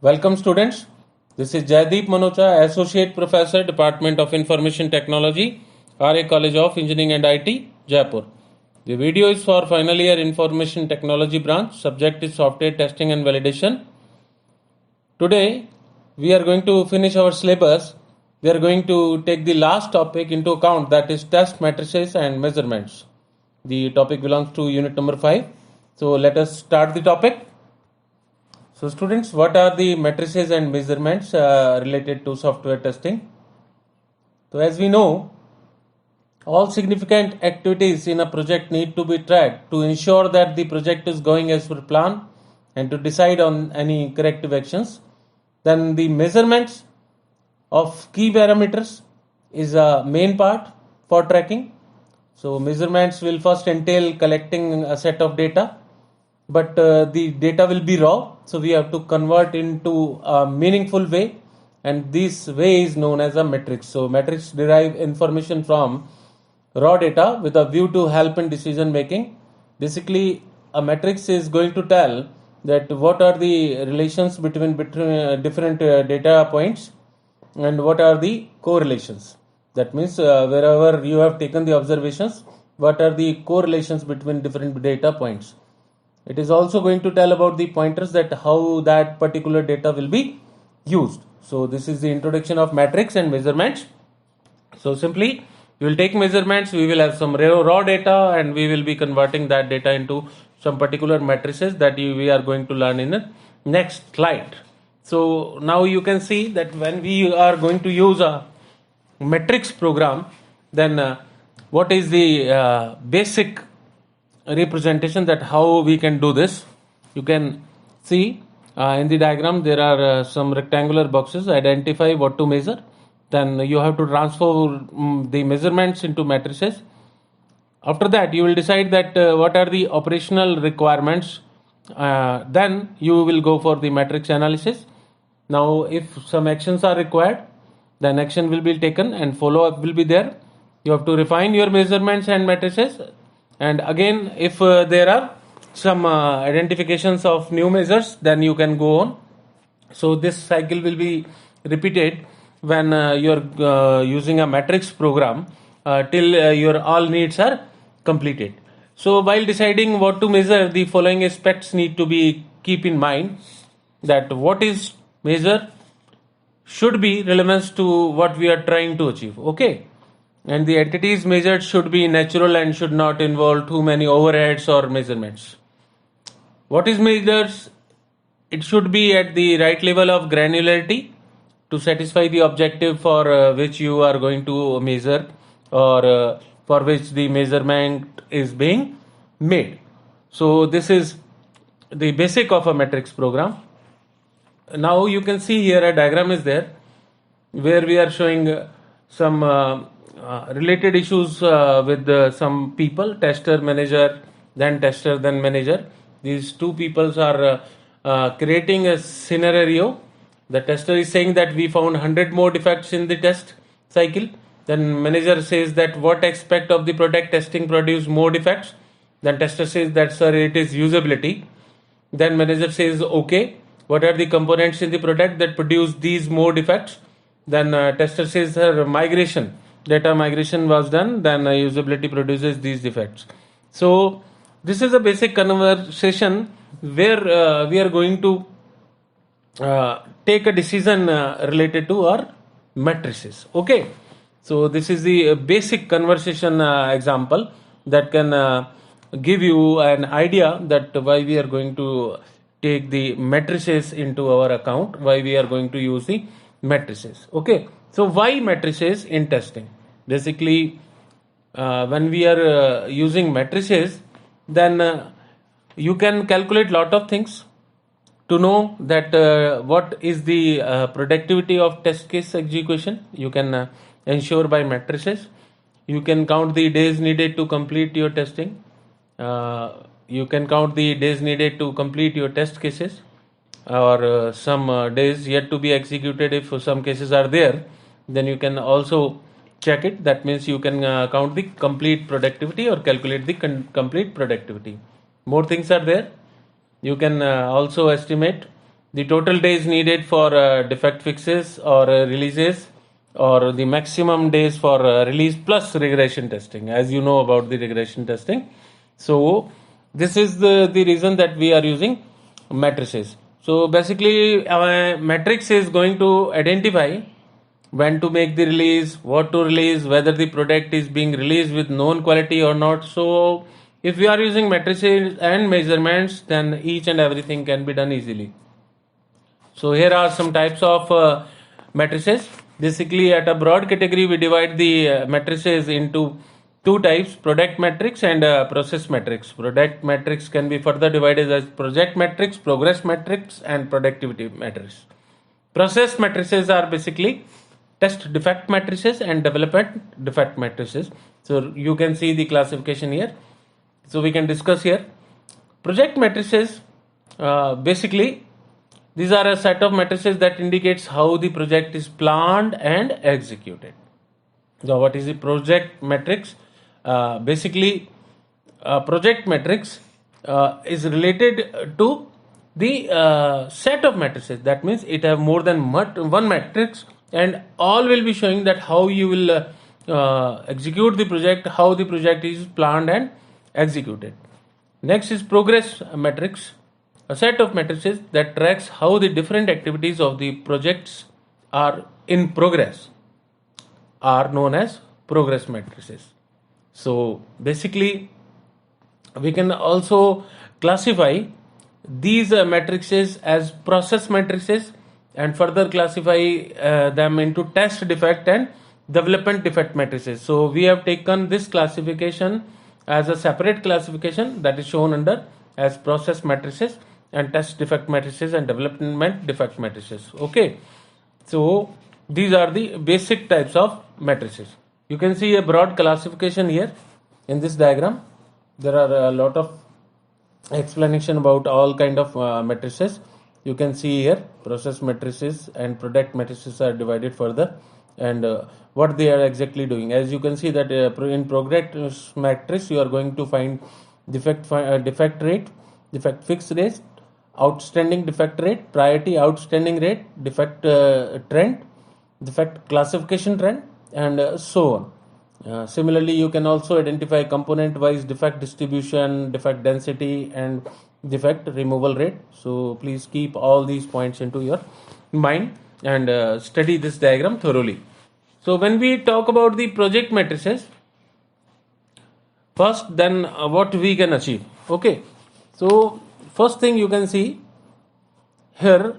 Welcome students. This is Jaideep Manocha, Associate Professor, Department of Information Technology, RA College of Engineering and IT, Jaipur. The video is for final year Information Technology branch. Subject is software testing and validation. Today we are going to finish our syllabus. We are going to take the last topic into account, that is test matrices and measurements. The topic belongs to unit number 5. So let us start the topic. So students, what are the matrices and measurements related to software testing? So as we know, all significant activities in a project need to be tracked to ensure that the project is going as per plan and to decide on any corrective actions. Then the measurements of key parameters is a main part for tracking. So measurements will first entail collecting a set of data, but the data will be raw, so we have to convert into a meaningful way, and this way is known as a matrix. So matrix derive information from raw data with a view to help in decision making. Basically, a matrix is going to tell that what are the relations between different data points and what are the correlations. That means wherever you have taken the observations, what are the correlations between different data points. It is also going to tell about the pointers, that how that particular data will be used. So this is the introduction of matrix and measurements. So simply we will take measurements, we will have some raw data, and we will be converting that data into some particular matrices that we are going to learn in the next slide. So now you can see that when we are going to use a matrix program, then what is the basic representation, that how we can do this. You can see in the diagram there are some rectangular boxes. Identify what to measure, then you have to transfer the measurements into matrices. After that you will decide that what are the operational requirements, then you will go for the matrix analysis. Now if some actions are required, then action will be taken and follow up will be there. You have to refine your measurements and matrices, and again if there are some identifications of new measures, then you can go on. So this cycle will be repeated when you are using a matrix program till your all needs are completed. So while deciding what to measure, the following aspects need to be keep in mind, that what is measure should be relevant to what we are trying to achieve. Okay. And the entities measured should be natural and should not involve too many overheads or measurements. What is measured? It should be at the right level of granularity to satisfy the objective for which you are going to measure, or for which the measurement is being made. So this is the basic of a matrix program. Now you can see here a diagram is there where we are showing some related issues with some people, tester, manager, then tester, then manager. These two peoples are creating a scenario. The tester is saying that we found 100 more defects in the test cycle. Then manager says that what aspect of the product testing produced more defects. Then tester says that sir, it is usability. Then manager says okay, what are the components in the product that produce these more defects. Then tester says sir, migration, data migration was done, then usability produces these defects. So this is a basic conversation where we are going to take a decision related to our matrices. Okay, so this is the basic conversation example that can give you an idea that why we are going to take the matrices into our account, why we are going to use the matrices. Okay, so why matrices in testing? Basically, when we are using matrices, then you can calculate lot of things to know that what is the productivity of test case execution. You can ensure by matrices. You can count the days needed to complete your testing. You can count the days needed to complete your test cases, or some days yet to be executed. If some cases are there, then you can also check it. That means you can count the complete productivity or calculate the complete productivity. More things are there. You can also estimate the total days needed for defect fixes or releases, or the maximum days for release plus regression testing, as you know about the regression testing. So this is the reason that we are using matrices. So basically our matrix is going to identify when to make the release, what to release, whether the product is being released with known quality or not. So if we are using matrices and measurements, then each and everything can be done easily. So here are some types of matrices. Basically, at a broad category, we divide the matrices into two types: product matrix and process matrix. Product matrix can be further divided as project matrix, progress matrix, and productivity matrix. Process matrices are basically test defect matrices and development defect matrices. So you can see the classification here. So we can discuss here. Project matrices, basically these are a set of matrices that indicates how the project is planned and executed. So what is the project matrix? Basically, project matrix is related to the set of matrices. That means it have more than one matrix, and all will be showing that how you will execute the project, how the project is planned and executed. Next is progress matrix, a set of matrices that tracks how the different activities of the projects are in progress are known as progress matrices. So basically we can also classify these matrices as process matrices and further classify them into test defect and development defect matrices. So we have taken this classification as a separate classification that is shown under as process matrices and test defect matrices and development defect matrices. Okay, so these are the basic types of matrices. You can see a broad classification here in this diagram. There are a lot of explanation about all kind of matrices. You can see here process matrices and product matrices are divided further, and what they are exactly doing. As you can see that in progress matrix you are going to find defect rate, defect fix rate, outstanding defect rate, priority outstanding rate, defect trend, defect classification trend, and so on. Similarly, you can also identify component wise defect distribution, defect density, and defect removal rate. So please keep all these points into your mind and study this diagram thoroughly. So when we talk about the project matrices, first then what we can achieve. Okay, so first thing you can see here,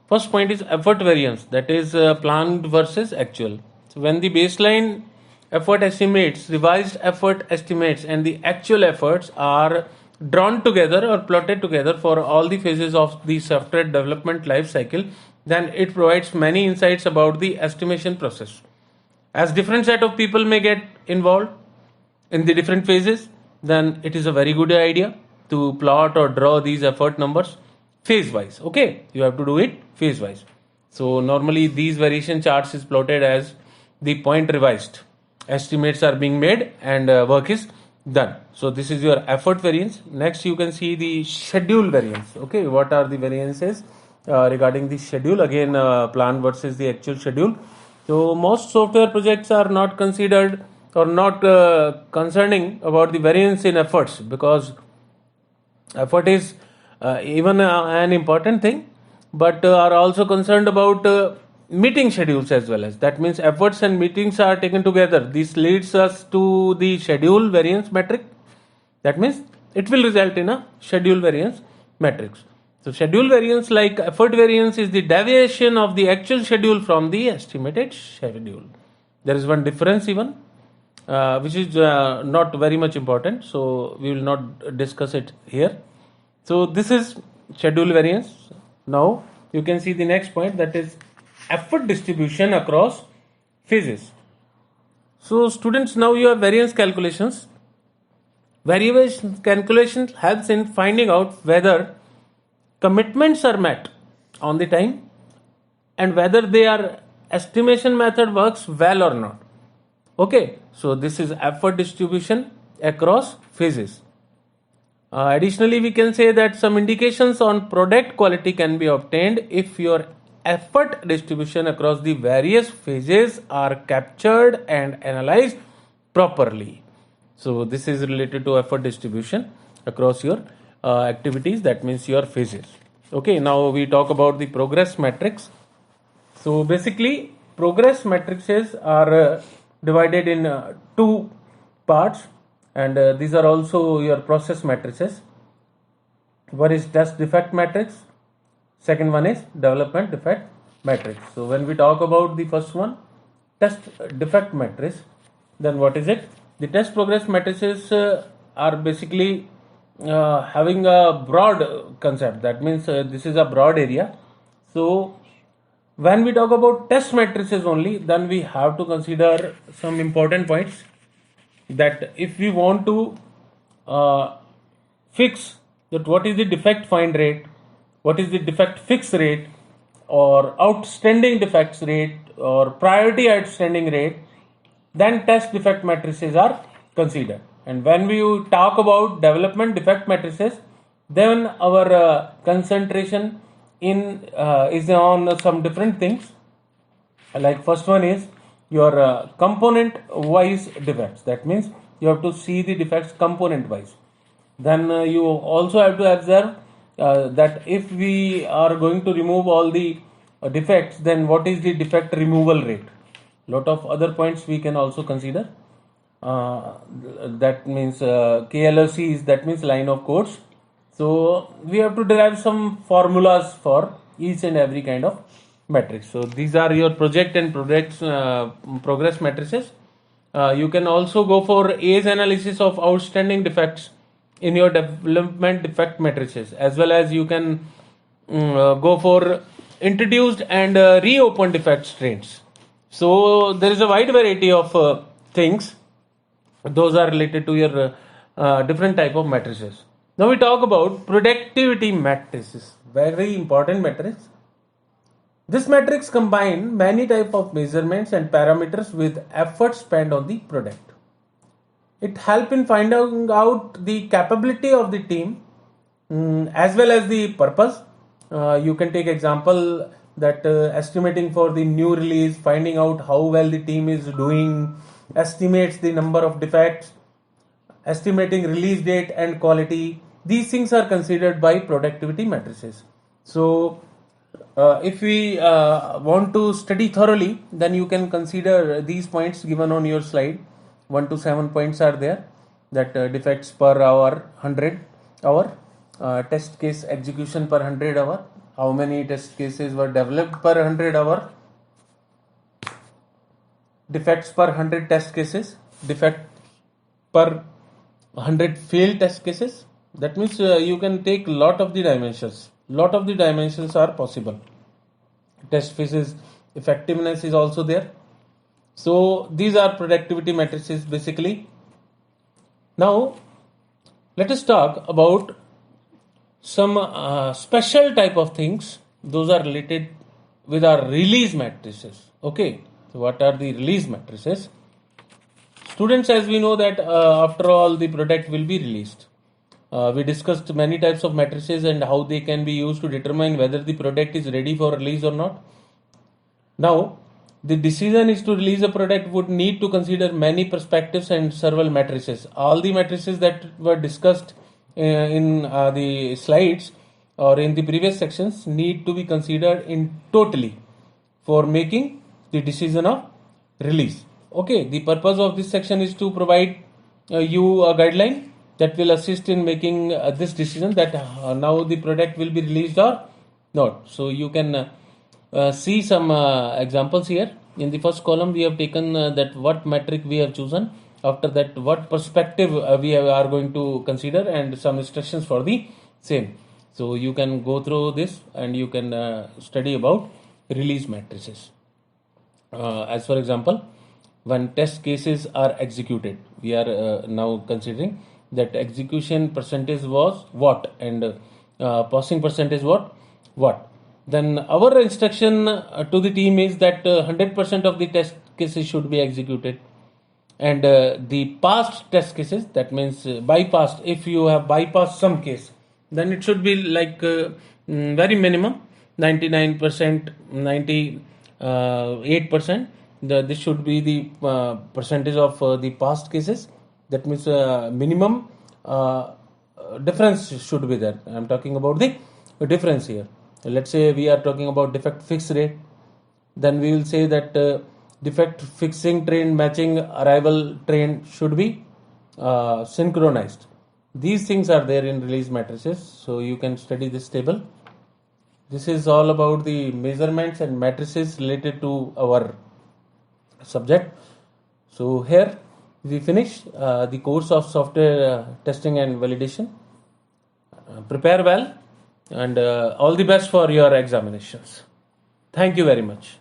first point is effort variance, that is planned versus actual. So when the baseline effort estimates, revised effort estimates, and the actual efforts are drawn together or plotted together for all the phases of the software development life cycle, then it provides many insights about the estimation process. As different set of people may get involved in the different phases, then it is a very good idea to plot or draw these effort numbers phase wise. Okay, you have to do it phase wise. So normally these variation charts is plotted as the point revised, estimates are being made, and work is done. So this is your effort variance. Next you can see the schedule variance. Okay, what are the variances regarding the schedule? Again, plan versus the actual schedule. So most software projects are not considered or not concerning about the variance in efforts, because effort is even an important thing, but are also concerned about meeting schedules as well. As that means efforts and meetings are taken together. This leads us to the schedule variance metric. That means it will result in a schedule variance matrix. So schedule variance, like effort variance, is the deviation of the actual schedule from the estimated schedule. There is one difference even, which is not very much important, so we will not discuss it here. So this is schedule variance. Now you can see the next point, that is effort distribution across phases. So students, now you have variance calculations. Variation calculation helps in finding out whether commitments are met on the time and whether their estimation method works well or not. Okay, so this is effort distribution across phases. Additionally, we can say that some indications on product quality can be obtained if your effort distribution across the various phases are captured and analyzed properly. So this is related to effort distribution across your activities, that means your phases. Okay, now we talk about the progress metrics. So basically, progress matrices are divided in two parts, and these are also your process matrices. One is test defect matrix, second one is development defect matrix. So when we talk about the first one, test defect matrix, then what is it? The test progress matrices are basically having a broad concept. That means this is a broad area. So when we talk about test matrices only, then we have to consider some important points, that if we want to fix that what is the defect find rate, what is the defect fix rate, or outstanding defects rate, or priority outstanding rate, then test defect matrices are considered. And when we talk about development defect matrices, then our concentration in is on some different things. Like first one is your component wise defects. That means you have to see the defects component wise. Then you also have to observe that if we are going to remove all the defects, then what is the defect removal rate. Lot of other points we can also consider. That means KLOC is, that means line of codes. So we have to derive some formulas for each and every kind of matrix. So these are your project and progress matrices. You can also go for age analysis of outstanding defects in your development defect matrices, as well as you can go for introduced and reopened defect strains. So there is a wide variety of things. Those are related to your different type of matrices. Now we talk about productivity matrices, very important matrix. This matrix combine many type of measurements and parameters with effort spent on the product. It help in finding out the capability of the team as well as the purpose. You can take example that estimating for the new release, finding out how well the team is doing, estimates the number of defects, estimating release date and quality. These things are considered by productivity matrices. So if we want to study thoroughly, then you can consider these points given on your slide. 1 to 7 points are there, that defects per hour 100 hour, test case execution per 100 hour, how many test cases were developed per 100 hour, defects per 100 test cases, defect per 100 failed test cases. That means you can take lot of the dimensions. Lot of the dimensions are possible. Test phases effectiveness is also there. So these are productivity matrices basically. Now let us talk about some special type of things. Those are related with our release matrices. Okay, so what are the release matrices? Students, as we know that after all the product will be released. We discussed many types of matrices and how they can be used to determine whether the product is ready for release or not. Now, the decision is to release a product would need to consider many perspectives and several matrices. All the matrices that were discussed in the slides or in the previous sections need to be considered in totally for making the decision of release. Okay, the purpose of this section is to provide you a guideline that will assist in making this decision that now the product will be released or not. So you can see some examples here. In the first column we have taken that what metric we have chosen. After that, what perspective we are going to consider and some instructions for the same. So you can go through this and you can study about release matrices. As for example, when test cases are executed, we are now considering that execution percentage was what and passing percentage what. Then our instruction to the team is that 100% of the test cases should be executed. and the past test cases, that means bypassed, if you have bypassed some case, then it should be like very minimum 99%, 98%. This should be the percentage of the past cases. That means minimum difference should be there. I'm talking about the difference here. Let's say we are talking about defect fix rate, then we will say that defect fixing train matching arrival train should be synchronized. These things are there in release matrices, so you can study this table. This is all about the measurements and matrices related to our subject. So here we finish the course of software testing and validation. Prepare well, and all the best for your examinations. Thank you very much.